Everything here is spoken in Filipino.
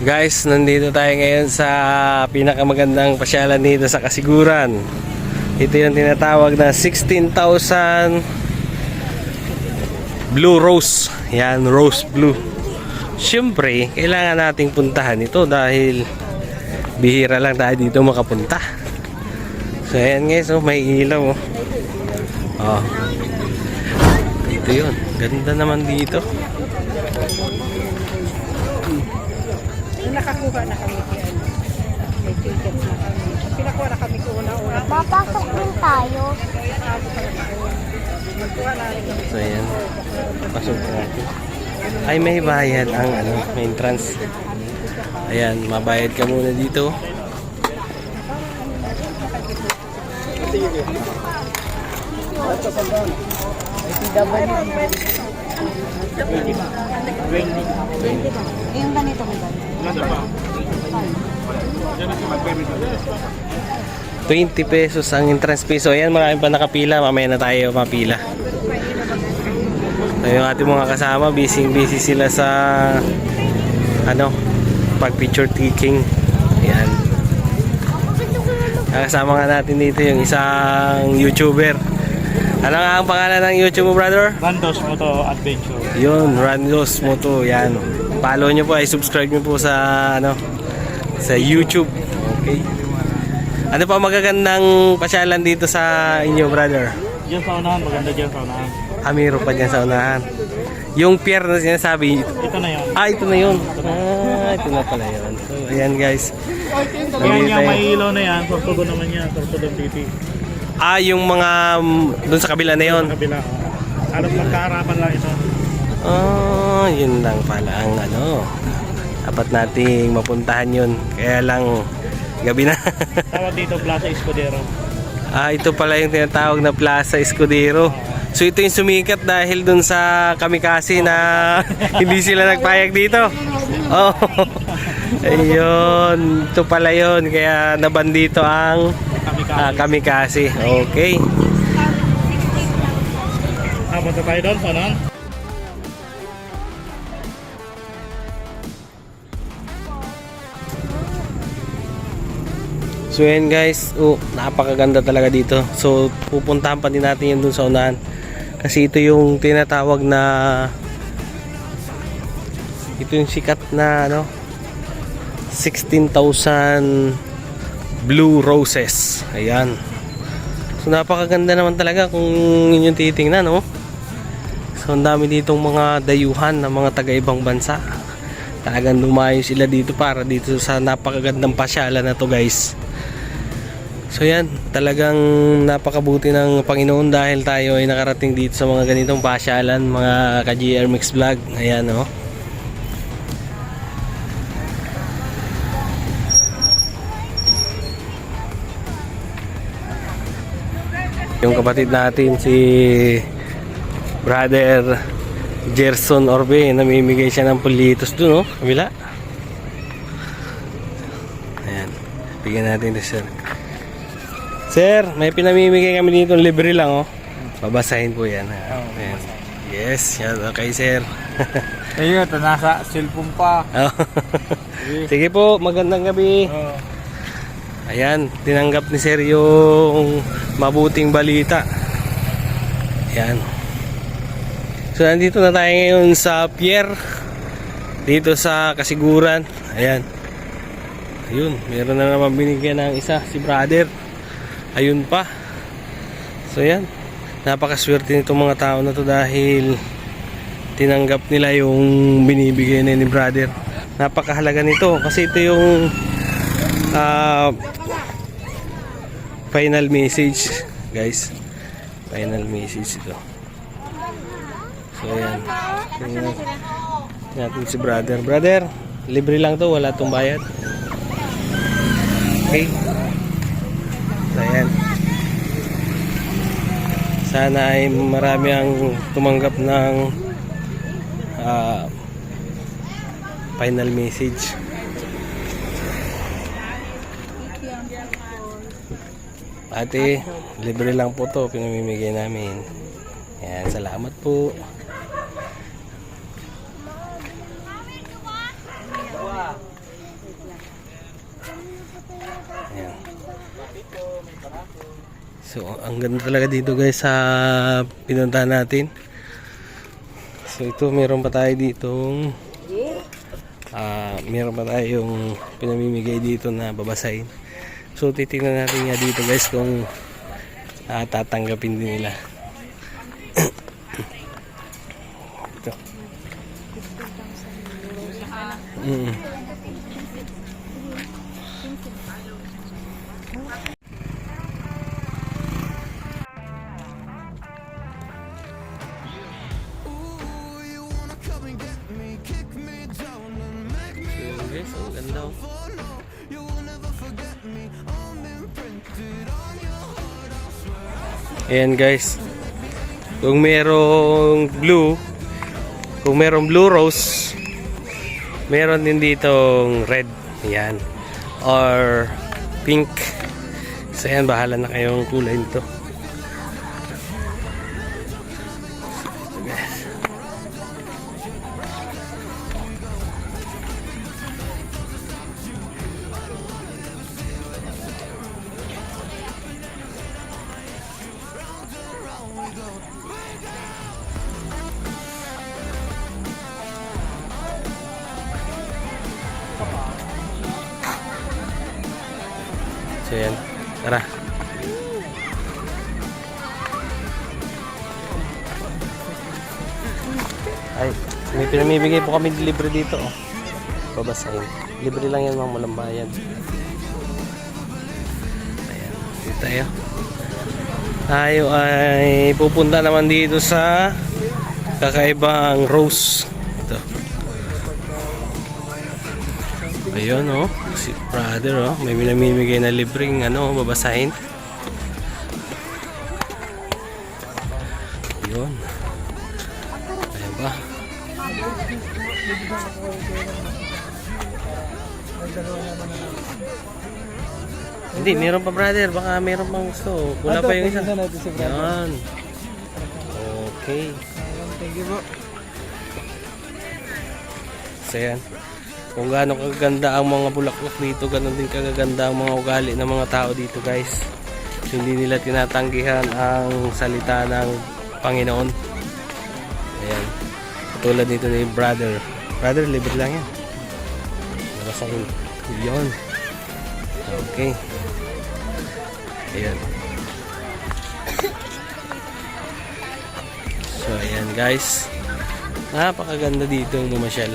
Guys, nandito tayo ngayon sa pinakamagandang pasyalan dito sa Kasiguran. Ito yung tinatawag na 16,000 Blue Rose. Yan, Rose Blue. Siyempre, kailangan nating puntahan ito dahil bihira lang tayo dito makapunta. So ayan guys, oh, may ilaw. Oh. Ito yun. Ganda naman dito. Nakakuha na kami yan. May ticket na kami. Pinakuha na kami una-una. Papasok din tayo. So ayan. Pasok natin. Ay, may bayad ang may entrance. Ayan, mabayad ka muna dito. Yung ganito mo ba? 20 pesos ang entrance fee. So ayan, maraming pa nakapila. Mamaya na tayo mapila. So yung ating mga kasama, busy sila sa pag picture taking. Ayan. Kasama nga natin dito yung isang YouTuber. Ano nga ang pangalan ng YouTube mo, brother? Randos Moto Adventure. Yun, Randos Moto. Yan. Follow nyo po, ay subscribe nyo po sa sa YouTube. Okay. Ano pa magagandang pasyalan dito sa inyo, brother? Diyan sa unahan, maganda diyan sa unahan. Meron pa dyan sa unahan. Yung pier na sinasabi. Ito na yun. Ito na yun. Ito na pala yun. So, ayan guys. Yan yung may ilaw na yan. Tortugo naman yan. Tortugo TV. Yung mga dun sa kabila na yun. Sa kabila. Halos magkaharapan lang ito. Yun lang pala ang dapat nating mapuntahan yun. Kaya lang gabi na. Tawag dito Plaza Escudero. Ito pala yung tinatawag na Plaza Escudero. So ito yung sumikat dahil dun sa Kamikasi na hindi sila nagpayag dito. Oh. Ayun, ito pala yun. Kaya naban dito ang Kamikasi. Okay. Punta tayo doon, panon? So yan guys, napakaganda talaga dito. So pupuntahan pa din natin yan dun sa unahan. Kasi ito yung tinatawag na ito yung sikat na 16,000 Blue Roses. Ayan. So napakaganda naman talaga kung inyong titingnan, no? So ang dami ditong mga dayuhan ng mga taga-ibang bansa. Talagang lumayo sila dito para dito sa napakagandang pasyalan na to, guys. So yan, talagang napakabuti ng Panginoon dahil tayo ay nakarating dito sa mga ganitong pasyalan, mga ka-GR Mix Vlog. Ayan, no? Yung kapatid natin si Brother Gerson Orbe, namimigay siya ng pulitos doon, no? Kabila. Ayan, bigyan natin ito, sir. Sir, may pinamimigay kami dito, libre lang, oh. Babasahin po yan. Ayan. Yes, yan, okay, sir. Ayun, ito nasa cellphone pa. Sige po, magandang gabi. Ayan, tinanggap ni sir yung mabuting balita. Ayan. So nandito na tayo ngayon sa pier dito sa Kasiguran. Ayan. Ayun, meron na naman binigyan ng isa, si brother. Ayun pa. So yan, napakaswerte nitong mga tao na to dahil tinanggap nila yung binibigay na ni brother. Napakahalaga nito kasi ito yung final message, guys. Final message ito. So yan, tingnan natin si brother. Brother, libre lang to, wala tong bayad. Okay. So yan, sana ay marami ang tumanggap ng final message. Ate, libre lang po to, pinamimigay namin. Yan, salamat po. So, ang ganda talaga dito guys sa pinuntahan natin. So, ito meron pa tayo ditong meron pa tayong pinamimigay dito na babasahin. So, titingnan natin nga dito guys kung tatanggapin din nila. Ito. Guys, ang ganda oh. Ayan guys, kung merong blue rose, meron din ditong red, ayan, or pink. So ayan, bahala na kayong kulay nito. So yan, tara. Ay, may pinamibigay po kami libre dito oh. Babasahin. Libre lang yan, mga walang bayad. Ayan, dito tayo. Tayo ay pupunta naman dito sa kakaibang rose. Ito. Ayun oh, si brother oh, may pinamimigay na libreng ano, babasahin. Ayun. Ayun ba? Hindi, meron pa brother, baka meron pang gusto. Wala pa yung isa. Yan. Okay. Thank you po. So yan. Kung gaano kaganda ang mga bulaklak dito, ganoon din kagaganda ang mga ugali ng mga tao dito guys. Hindi nila tinatanggihan ang salita ng Panginoon. Ayan. Tulad dito ni brother. Brother, libre lang yan. Nakasakin. Yun. Okay. Ayan. So ayan guys. Napakaganda dito ang mamasyal.